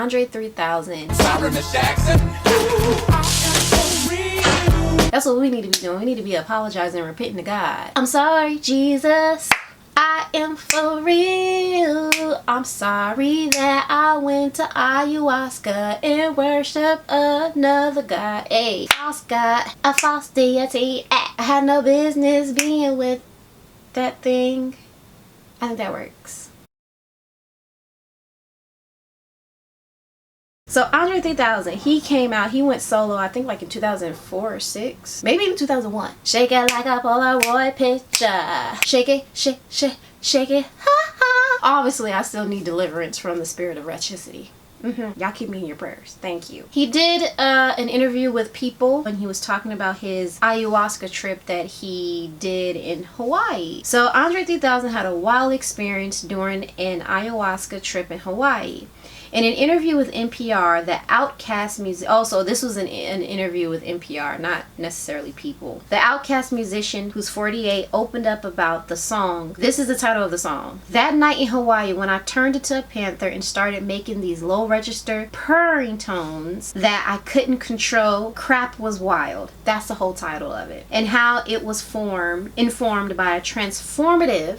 Andre 3000. Sorry, Miss Jackson. That's what we need to be doing. We need to be apologizing and repenting to God. I'm sorry, Jesus. I am for real. I'm sorry that I went to ayahuasca and worship another god. A false god, a false deity. I had no business being with that thing. I think that works. So Andre 3000, he came out, he went solo, I think like in 2004 or 6, maybe even 2001. Shake it like a Polaroid picture. Shake it, shake it, ha ha. Obviously, I still need deliverance from the spirit of wretchedity. Y'all keep me in your prayers. Thank you. He did an interview with People when he was talking about his ayahuasca trip that he did in Hawaii. So Andre 3000 had a wild experience during an ayahuasca trip in Hawaii. In an interview with NPR, the Outcast music. Also, this was an interview with NPR, not necessarily People. The Outcast musician, who's 48, opened up about the song. This is the title of the song. That night in Hawaii, when I turned into a panther and started making these low register purring tones that I couldn't control, crap was wild. That's the whole title of it. And how it was informed by a transformative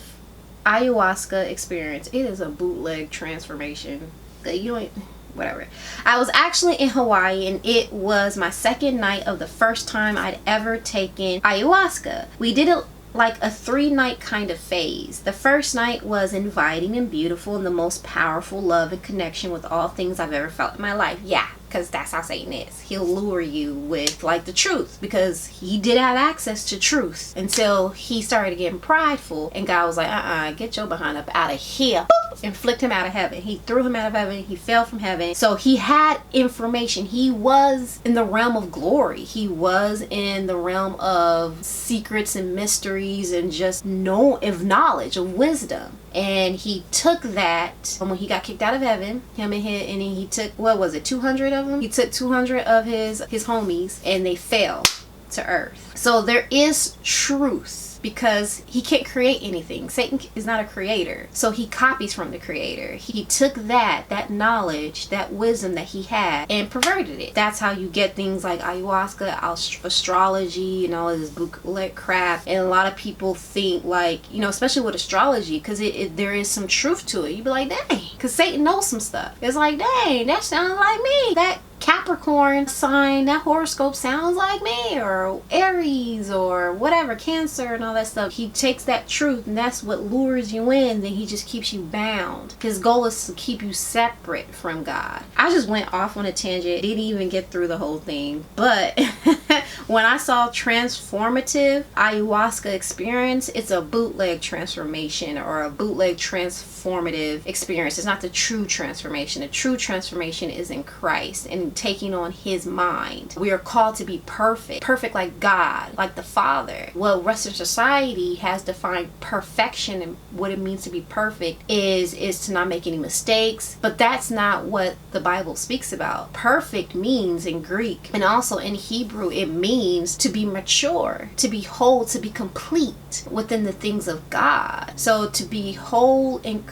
ayahuasca experience. It is a bootleg transformation. You ain't whatever. I was actually in Hawaii and it was my second night of the first time I'd ever taken ayahuasca. We did it like a 3-night kind of phase. The first night was inviting and beautiful and the most powerful love and connection with all things I've ever felt in my life. Yeah, because that's how Satan is. He'll lure you with like the truth because he did have access to truth until he started getting prideful and God was like, get your behind up out of here. Boop, and flicked him out of heaven. He threw him out of heaven. He fell from heaven. So he had information. He was in the realm of glory. He was in the realm of secrets and mysteries and just knowledge, of wisdom. And he took that when he got kicked out of heaven, he took, what was it, 200 of them? He took 200 of his homies and they fell to earth. So there is truth because he can't create anything. Satan is not a creator. So he copies from the creator. He took that knowledge, that wisdom that he had and perverted it. That's how you get things like ayahuasca, astrology, and all of this bootleg crap. And a lot of people think like, especially with astrology, because there is some truth to it. You'd be like, dang, because Satan knows some stuff. It's like, dang, that sounds like me. That Capricorn sign, that horoscope sounds like me, or Aries, or whatever, Cancer, and all that stuff. He takes that truth and that's what lures you in, then he just keeps you bound. His goal is to keep you separate from God. I just went off on a tangent, didn't even get through the whole thing, but when I saw transformative ayahuasca experience, it's a bootleg transformation or a bootleg transformative experience. It's not the true transformation. The true transformation is in Christ and taking on his mind. We are called to be perfect like God, like the Father. Well, Western society has defined perfection, and what it means to be perfect is to not make any mistakes, but that's not what the Bible speaks about. Perfect means in Greek and also in Hebrew, it means to be mature, to be whole, to be complete within the things of God. So to be whole and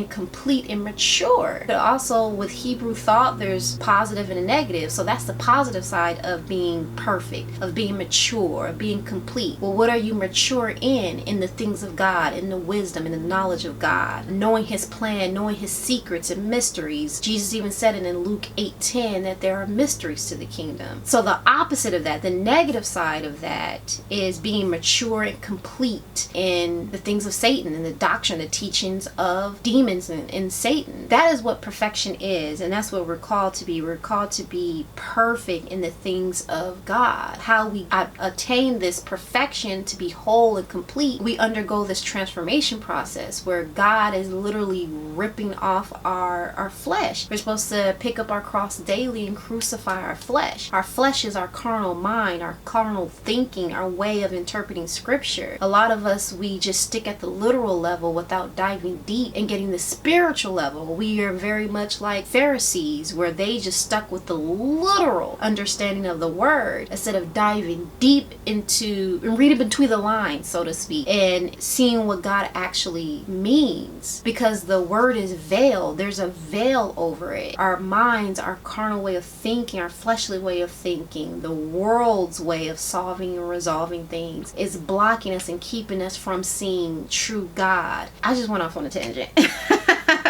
complete and mature. But also with Hebrew thought, there's positive and a negative. So that's the positive side of being perfect, of being mature, of being complete. Well, what are you mature in the things of God, in the wisdom and the knowledge of God, knowing his plan, knowing his secrets and mysteries. Jesus even said it in Luke 8:10 that there are mysteries to the kingdom. So the opposite of that, the negative side of that, is being mature and complete in the things of Satan and the doctrine, the teachings of demons and Satan. That is what perfection is, and that's what we're called to be. We're called to be perfect in the things of God. How we attain this perfection, to be whole and complete, we undergo this transformation process where God is literally ripping off our flesh. We're supposed to pick up our cross daily and crucify our flesh. Our flesh is our carnal mind. mind, our carnal thinking, our way of interpreting scripture. A lot of us, we just stick at the literal level without diving deep and getting the spiritual level. We are very much like Pharisees, where they just stuck with the literal understanding of the word instead of diving deep into and reading between the lines, so to speak, and seeing what God actually means. Because the word is veiled. There's a veil over it. Our minds, our carnal way of thinking, our fleshly way of thinking, the world's way of solving and resolving things is blocking us and keeping us from seeing true God. I just went off on a tangent.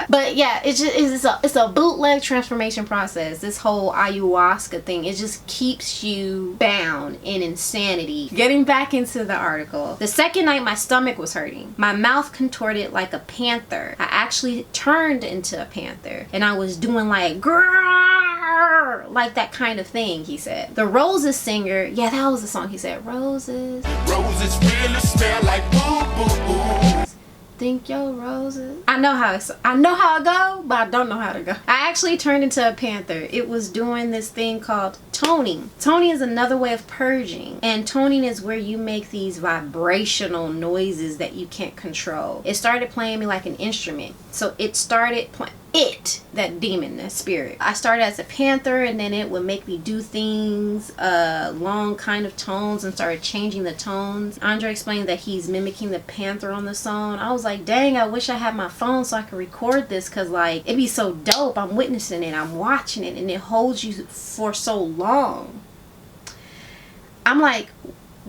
But yeah, it's a bootleg transformation process. This whole ayahuasca thing, it just keeps you bound in insanity. Getting back into the article. The second night my stomach was hurting. My mouth contorted like a panther. I actually turned into a panther and I was doing like grrr, like that kind of thing, he said. The Roses singer, yeah, that was the song he said. Roses. Roses really smell like boo boo boo. Think your roses. I know how I go, but I don't know how to go. I actually turned into a panther. It was doing this thing called toning. Toning is another way of purging, and toning is where you make these vibrational noises that you can't control. It started playing me like an instrument, so it started playing that demon, that spirit. I started as a panther, and then it would make me do things, long kind of tones, and started changing the tones. Andre explained that he's mimicking the panther on the song. I was like, dang, I wish I had my phone so I could record this, because like it'd be so dope. I'm witnessing it, I'm watching it, and it holds you for so long. I'm like,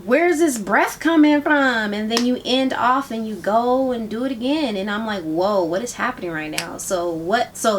where's this breath coming from? And then you end off and you go and do it again, and I'm like, whoa, what is happening right now? So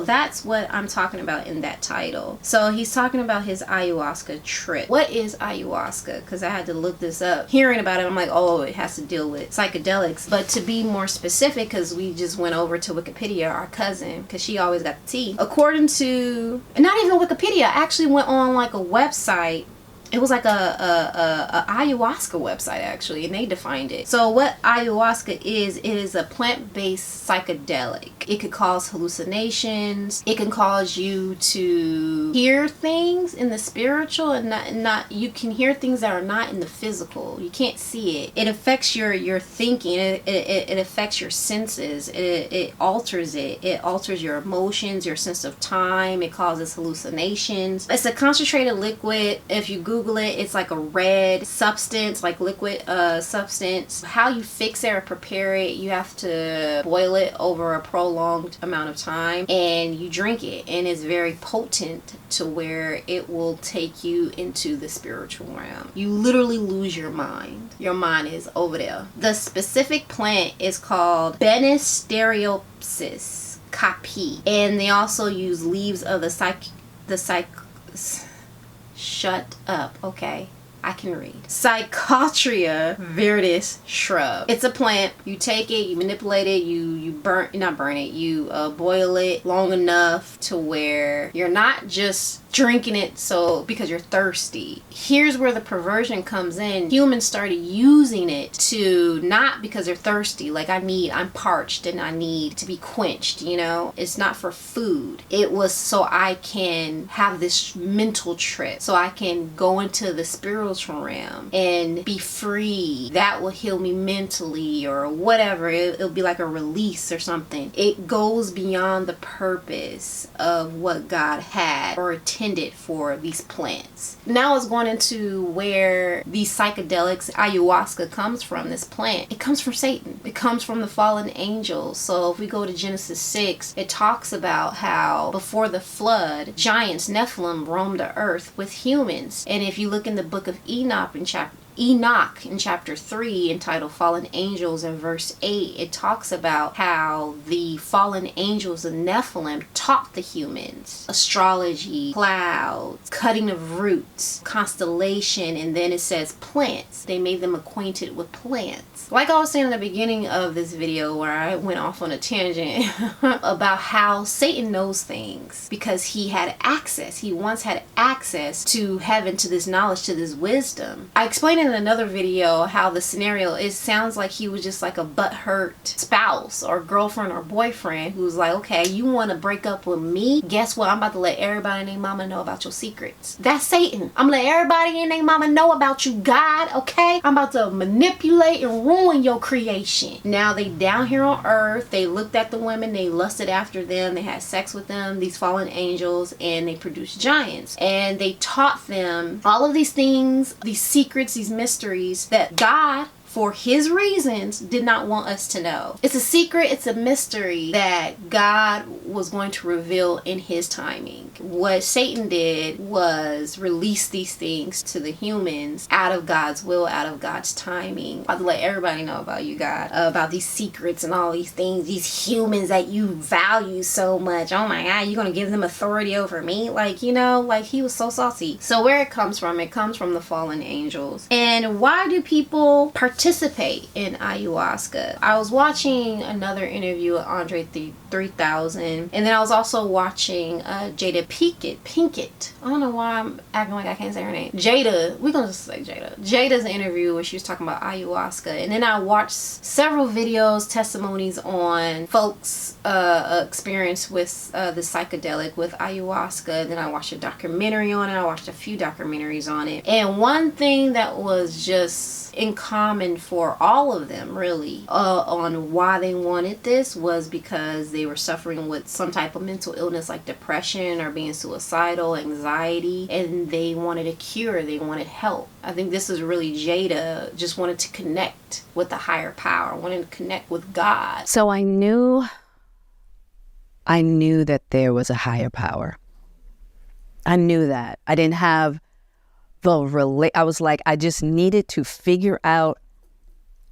that's what I'm talking about in that title. So he's talking about his ayahuasca trip. What is ayahuasca? Because I had to look this up. Hearing about it, I'm like, oh, it has to deal with psychedelics. But to be more specific, because we just went over to Wikipedia, our cousin, because she always got the tea. According to, not even Wikipedia, I actually went on like a website. It was like a ayahuasca website actually, and they defined it. So what ayahuasca is, it is a plant-based psychedelic. It could cause hallucinations. It can cause you to hear things in the spiritual, and not you can hear things that are not in the physical. You can't see it. It affects your thinking. It affects your senses. It alters it. It alters your emotions, your sense of time. It causes hallucinations. It's a concentrated liquid. If you Google it, it's like a red substance, like liquid substance. How you fix it or prepare it, you have to boil it over a prolonged amount of time, and you drink it, and it's very potent to where it will take you into the spiritual realm. You literally lose your mind. Your mind is over there. The specific plant is called Banisteriopsis capi, and they also use leaves of shut up, okay? I can read. Psychotria viridis shrub. It's a plant. You take it, you manipulate it, you boil it long enough to where you're not just drinking it so because you're thirsty. Here's where the perversion comes in. Humans started using it to, not because they're thirsty, like I'm parched and I need to be quenched, you know? It's not for food. It was so I can have this mental trip, so I can go into the spiritual realm and be free. That will heal me mentally or whatever. It'll be like a release or something. It goes beyond the purpose of what God had or intended for these plants. Now it's going into where these psychedelics, ayahuasca, comes from. This plant, it comes from Satan. It comes from the fallen angels. So if we go to Genesis 6, it talks about how before the flood, giants, Nephilim, roamed the earth with humans. And if you look in the book of Enoch in chapter 3, entitled Fallen Angels, in verse 8, it talks about how the fallen angels of Nephilim taught the humans astrology, clouds, cutting of roots, constellation, and then it says plants. They made them acquainted with plants. Like I was saying in the beginning of this video where I went off on a tangent about how Satan knows things because he had access. He once had access to heaven, to this knowledge, to this wisdom. I explained in another video how the scenario, it sounds like he was just like a butthurt spouse or girlfriend or boyfriend who's like, okay, you want to break up with me? Guess what? I'm about to let everybody and their mama know about your secrets. That's Satan. I'm gonna let everybody and their mama know about you, God, okay? I'm about to manipulate and ruin your creation. Now they down here on earth, they looked at the women, they lusted after them, they had sex with them, these fallen angels, and they produced giants. And they taught them all of these things, these secrets, these mysteries that God, for his reasons, did not want us to know. It's a secret, it's a mystery that God was going to reveal in his timing. What Satan did was release these things to the humans out of God's will, out of God's timing. I'm about to let everybody know about you, God, about these secrets and all these things, these humans that you value so much. Oh my God, you're gonna give them authority over me? Like, you know, like he was so saucy. So where it comes from the fallen angels. And why do people participate in ayahuasca? I was watching another interview with Andre 3000, and then I was also watching Jada Pinkett. I don't know why I'm acting like I can't say her name. Jada, we're gonna just say Jada. Jada's interview where she was talking about ayahuasca, and then I watched several videos, testimonies on folks' experience with the psychedelic with ayahuasca. And then I watched a documentary on it. I watched a few documentaries on it, and one thing that was just in common for all of them really on why they wanted this was because they were suffering with some type of mental illness like depression or being suicidal, anxiety, and they wanted a cure, they wanted help. I think this is really Jada just wanted to connect with the higher power, wanted to connect with God. So I knew that there was a higher power. I knew that. I didn't have I was like, I just needed to figure out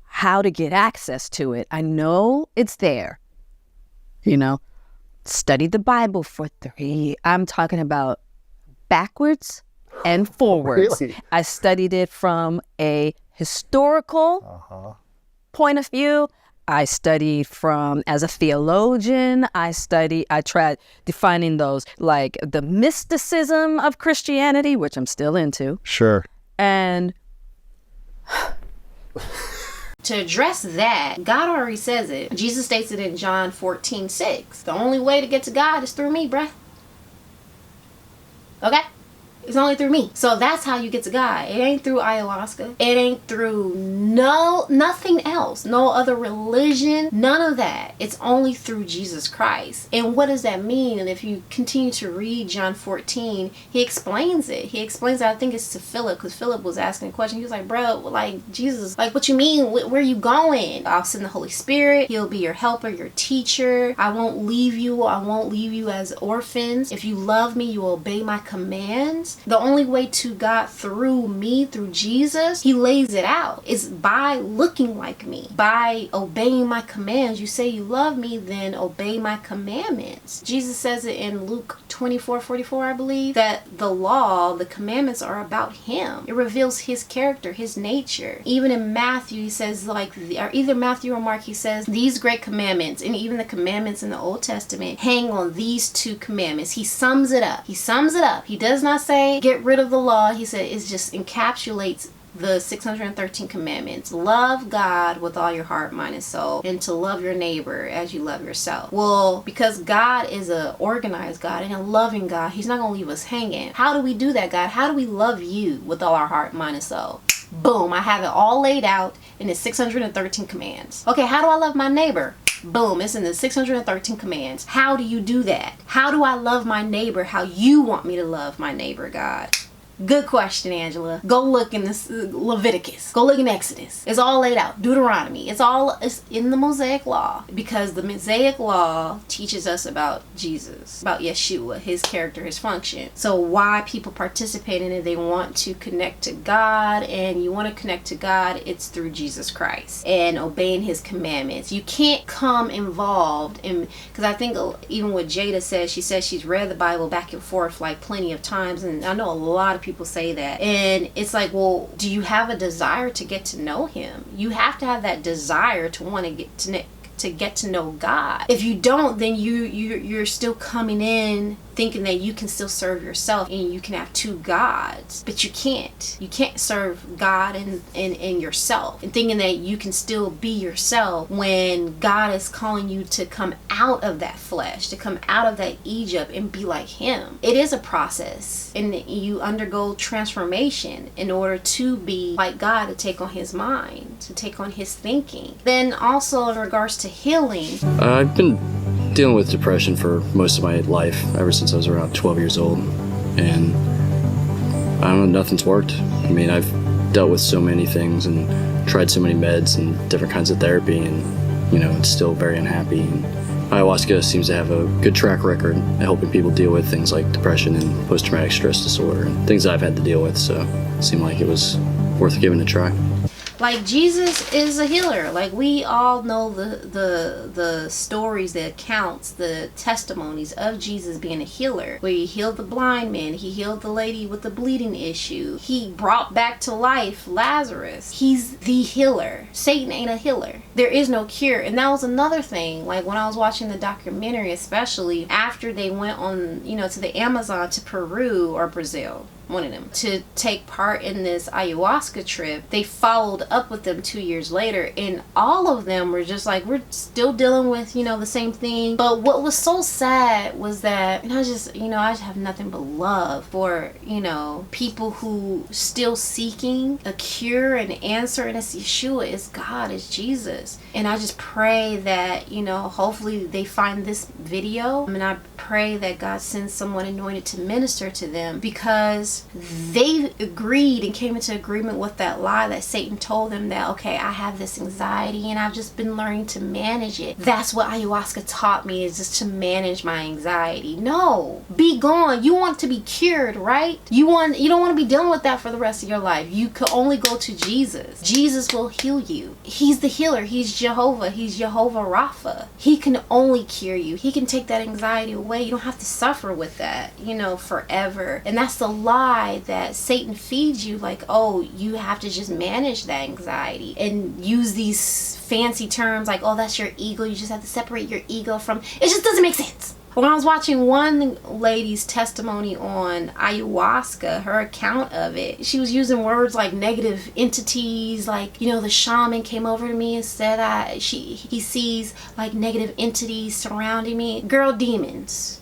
how to get access to it. I know it's there, you know, studied the Bible for I'm talking about backwards and forwards. Really? I studied it from a historical point of view. I studied as a theologian. I tried defining those, like the mysticism of Christianity, which I'm still into. Sure. And to address that, God already says it. Jesus states it in John 14:6. The only way to get to God is through me, bruh. Okay? It's only through me. So that's how you get to God. It ain't through ayahuasca. It ain't through nothing else. No other religion. None of that. It's only through Jesus Christ. And what does that mean? And if you continue to read John 14, he explains it. He explains it, I think it's to Philip, because Philip was asking a question. He was like, bro, like, Jesus, like, what you mean? Where are you going? I'll send the Holy Spirit. He'll be your helper, your teacher. I won't leave you. I won't leave you as orphans. If you love me, you will obey my commands. The only way to God through me, through Jesus, he lays it out, is by looking like me, by obeying my commands. You say you love me, then obey my commandments. Jesus says it in Luke 24:44, I believe, that the law, the commandments are about him. It reveals his character, his nature. Even in Matthew, he says, like, or either Matthew or Mark, he says, these great commandments, and even the commandments in the Old Testament, hang on these two commandments. He sums it up. He sums it up. He does not say, get rid of the law. He said it just encapsulates the 613 commandments. Love God with all your heart, mind, and soul, and to love your neighbor as you love yourself. Well, because God is a organized God and a loving God, he's not going to leave us hanging. How do we do that, God? How do we love you with all our heart, mind, and soul? Boom, I have it all laid out in the 613 commands. Okay, how do I love my neighbor? Boom, it's in the 613 commands. How do you do that? How do I love my neighbor how you want me to love my neighbor, God? Good question, Angela. Go look in this Leviticus. Go look in Exodus. It's all laid out. Deuteronomy. It's in the Mosaic Law, because the Mosaic Law teaches us about Jesus, about Yeshua, his character, his function. So why people participate in it, they want to connect to God, and you want to connect to God, it's through Jesus Christ and obeying his commandments. You can't come involved in, because I think even what Jada says, she says she's read the Bible back and forth like plenty of times, and I know a lot of people say that, and it's like, well, do you have a desire to get to know him? You have to have that desire to want to get to know God. If you don't, then you're still coming in thinking that you can still serve yourself and you can have two gods, but you can't. You can't serve God and yourself, and thinking that you can still be yourself when God is calling you to come out of that flesh, to come out of that Egypt and be like him. It is a process, and you undergo transformation in order to be like God, to take on his mind, to take on his thinking. Then also in regards to healing, I've been dealing with depression for most of my life, ever since I was around 12 years old, and I don't know, nothing's worked. I mean, I've dealt with so many things and tried so many meds and different kinds of therapy, and it's still very unhappy. And Ayahuasca seems to have a good track record at helping people deal with things like depression and post-traumatic stress disorder and things that I've had to deal with, so it seemed like it was worth giving a try. Like, Jesus is a healer. Like, we all know the stories, the accounts, the testimonies of Jesus being a healer, where he healed the blind man, he healed the lady with the bleeding issue, he brought back to life Lazarus. He's the healer. Satan ain't a healer. There is no cure. And that was another thing. Like, when I was watching the documentary, especially after they went on, to the Amazon, to Peru or Brazil, one of them, to take part in this ayahuasca trip, they followed up with them 2 years later, and all of them were just like, we're still dealing with the same thing. But what was so sad was that, and I just have nothing but love for people who still seeking a cure, an answer, and it's Yeshua, it's God, it's Jesus. And I just pray that hopefully they find this video, and I pray that God sends someone anointed to minister to them, because they agreed and came into agreement with that lie that Satan told them, that okay, I have this anxiety and I've just been learning to manage it. That's what ayahuasca taught me, is just to manage my anxiety. No, be gone. You want to be cured, right? You don't want to be dealing with that for the rest of your life. You could only go to Jesus. Jesus will heal you. He's the healer. He's Jehovah. He's Jehovah Rapha. He can only cure you. He can take that anxiety away. You don't have to suffer with that forever. And that's the lie that Satan feeds you, like, oh, you have to just manage that anxiety and use these fancy terms like, oh, that's your ego, you just have to separate your ego from it. Just doesn't make sense. When I was watching one lady's testimony on ayahuasca, her account of it, she was using words like negative entities, like, the shaman came over to me and said he sees like negative entities surrounding me. Girl, demons,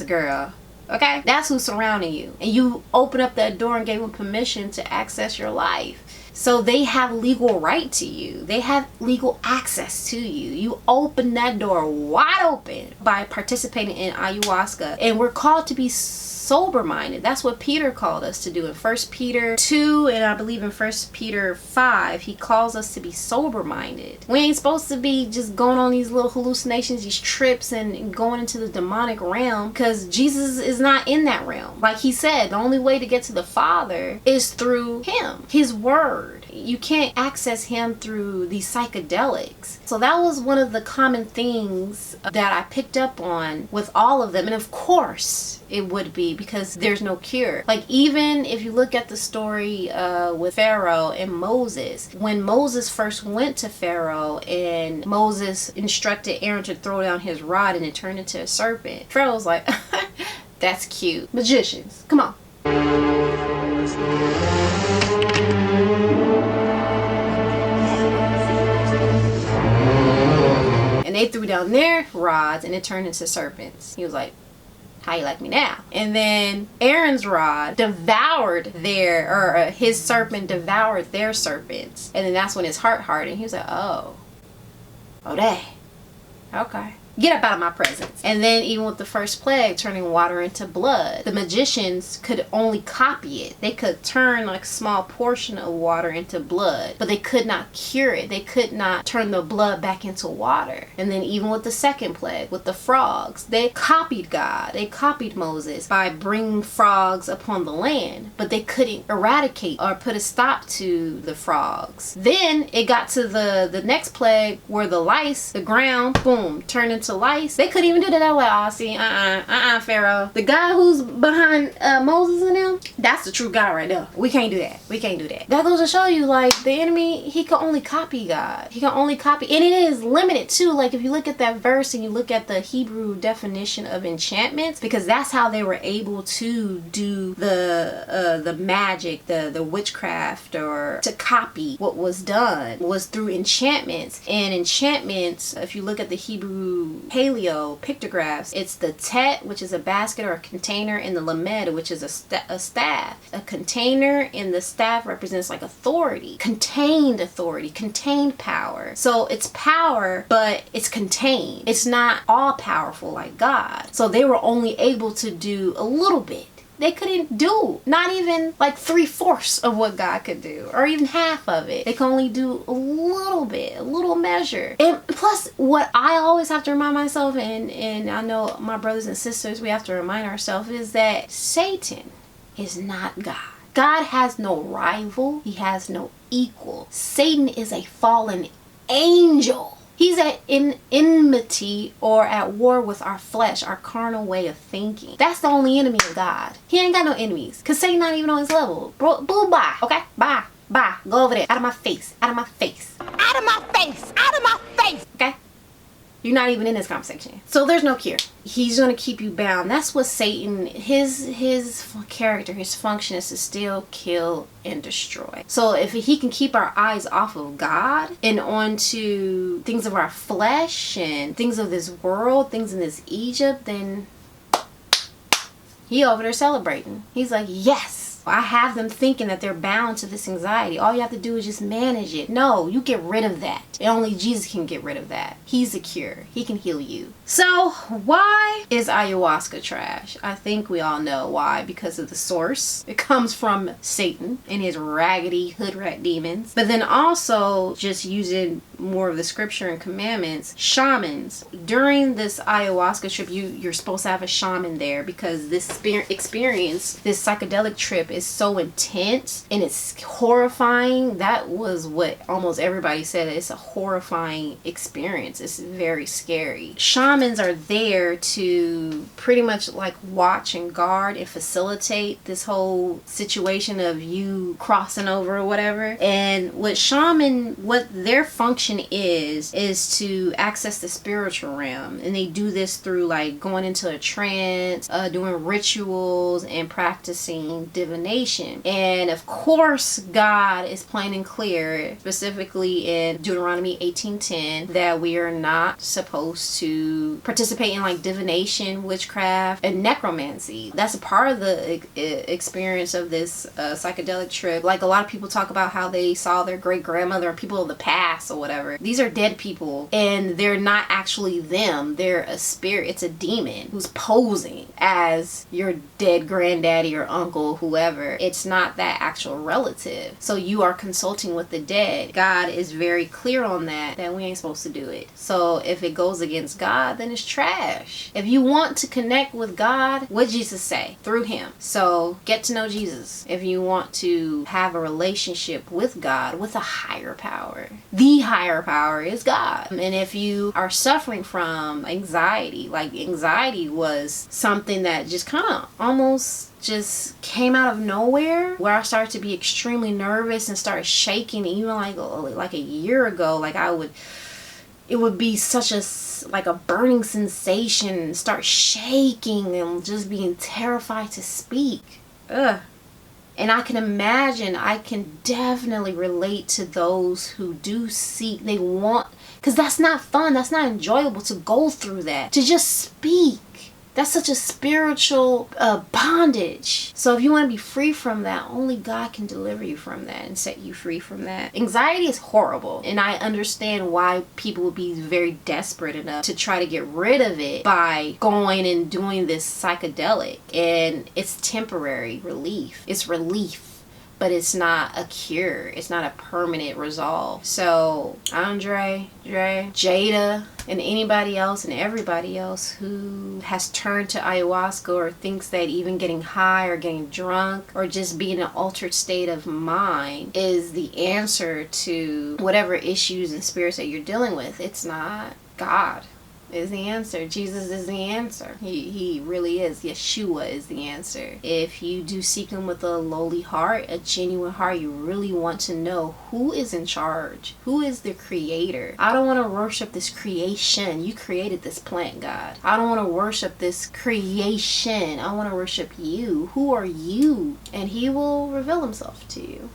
girl. Okay, that's who's surrounding you, and you open up that door and gave them permission to access your life. So they have legal right to you. They have legal access to you. You open that door wide open by participating in ayahuasca, and we're called to be sober-minded. That's what Peter called us to do in 1 Peter 2, and I believe in 1 Peter 5, he calls us to be sober-minded. We ain't supposed to be just going on these little hallucinations, these trips, and going into the demonic realm, because Jesus is not in that realm. Like he said, the only way to get to the Father is through him, his word. You can't access him through these psychedelics. So that was one of the common things that I picked up on with all of them. And of course it would be, because there's no cure. Like, even if you look at the story with Pharaoh and Moses, when Moses first went to Pharaoh and Moses instructed Aaron to throw down his rod and it turned into a serpent, Pharaoh was like, that's cute. Magicians, come on. And they threw down their rods and it turned into serpents. He was like, how you like me now? And then Aaron's rod devoured his serpent devoured their serpents. And then that's when his heart hardened. He was like, oh, dang. Okay. Get up out of my presence. And then even with the first plague, turning water into blood, the magicians could only copy it. They could turn like a small portion of water into blood, but they could not cure it. They could not turn the blood back into water. And then even with the second plague, with the frogs, they copied God. They copied Moses by bringing frogs upon the land, but they couldn't eradicate or put a stop to the frogs. Then it got to the next plague, where the lice, the ground, boom, turned into into lice. They couldn't even do that. That way, oh, see, Pharaoh. The guy who's behind Moses and them, that's the true God right there. We can't do that. We can't do that. That goes to show you, like, the enemy, he can only copy God. He can only copy, and it is limited too. Like, if you look at that verse and you look at the Hebrew definition of enchantments, because that's how they were able to do the magic, the witchcraft, or to copy what was done, was through enchantments. And enchantments, if you look at the Hebrew paleo pictographs, it's the tet, which is a basket or a container, and the lamed, which is a staff. A container and the staff represents like authority, contained power. So it's power, but it's contained. It's not all powerful like God. So they were only able to do a little bit. They couldn't do not even like 3/4 of what God could do, or even half of it. They can only do a little bit, a little measure. And plus, what I always have to remind myself, and I know my brothers and sisters, we have to remind ourselves, is that Satan is not God. God has no rival. He has no equal. Satan is a fallen angel. He's at enmity or at war with our flesh, our carnal way of thinking. That's the only enemy of God. He ain't got no enemies, because Satan not even on his level. Bro, boo, bye. Okay? Bye. Bye. Go over there. Out of my face. Out of my face. Out of my face. Out of my face. Okay? You're not even in this conversation. So there's no cure. He's going to keep you bound. That's what Satan, his character, his function is to steal, kill, and destroy. So if he can keep our eyes off of God and onto things of our flesh and things of this world, things in this Egypt, then he over there celebrating. He's like, yes. I have them thinking that they're bound to this anxiety. All you have to do is just manage it. No, you get rid of that. And only Jesus can get rid of that. He's the cure. He can heal you. So why is ayahuasca trash? I think we all know why. Because of the source. It comes from Satan and his raggedy hood rat demons. But then also, just using more of the scripture and commandments, shamans. During this ayahuasca trip, you're supposed to have a shaman there, because this experience, this psychedelic trip, is so intense and it's horrifying. That was what almost everybody said. It's a horrifying experience. It's very scary. Shamans are there to pretty much like watch and guard and facilitate this whole situation of you crossing over or whatever. And what their function is to access the spiritual realm, and they do this through like going into a trance, doing rituals, and practicing divination. And of course, God is plain and clear, specifically in Deuteronomy 18:10, that we are not supposed to participate in like divination, witchcraft, and necromancy. That's a part of the experience of this psychedelic trip. Like, a lot of people talk about how they saw their great grandmother or people of the past or whatever. These are dead people, and they're not actually them. They're a spirit. It's a demon who's posing as your dead granddaddy or uncle, whoever. It's not that actual relative. So you are consulting with the dead. God is very clear on that we ain't supposed to do it. So if it goes against God, then it's trash. If you want to connect with God, what did Jesus say? Through him. So get to know Jesus. If you want to have a relationship with God, with a higher power, the higher power is God. And if you are suffering from anxiety, like anxiety was something that just kind of almost just came out of nowhere, where I started to be extremely nervous and started shaking. Even like a year ago, like it would be such a burning sensation, start shaking and just being terrified to speak. Ugh. And I can definitely relate to those who do seek, they want, because that's not fun, that's not enjoyable to go through that, to just speak. That's such a spiritual bondage. So if you want to be free from that, only God can deliver you from that and set you free from that. Anxiety is horrible. And I understand why people would be very desperate enough to try to get rid of it by going and doing this psychedelic. And it's temporary relief. It's relief. But it's not a cure. It's not a permanent resolve. So Andre, Jada, and anybody else and everybody else who has turned to ayahuasca or thinks that even getting high or getting drunk or just being in an altered state of mind is the answer to whatever issues and spirits that you're dealing with, it's not God. is the answer. Jesus is the answer. He really is. Yeshua is the answer. If you do seek him with a lowly heart, a genuine heart, you really want to know who is in charge, who is the creator. I don't want to worship this creation. You created this plant, God. I don't want to worship this creation. I want to worship you. Who are you? And he will reveal himself to you.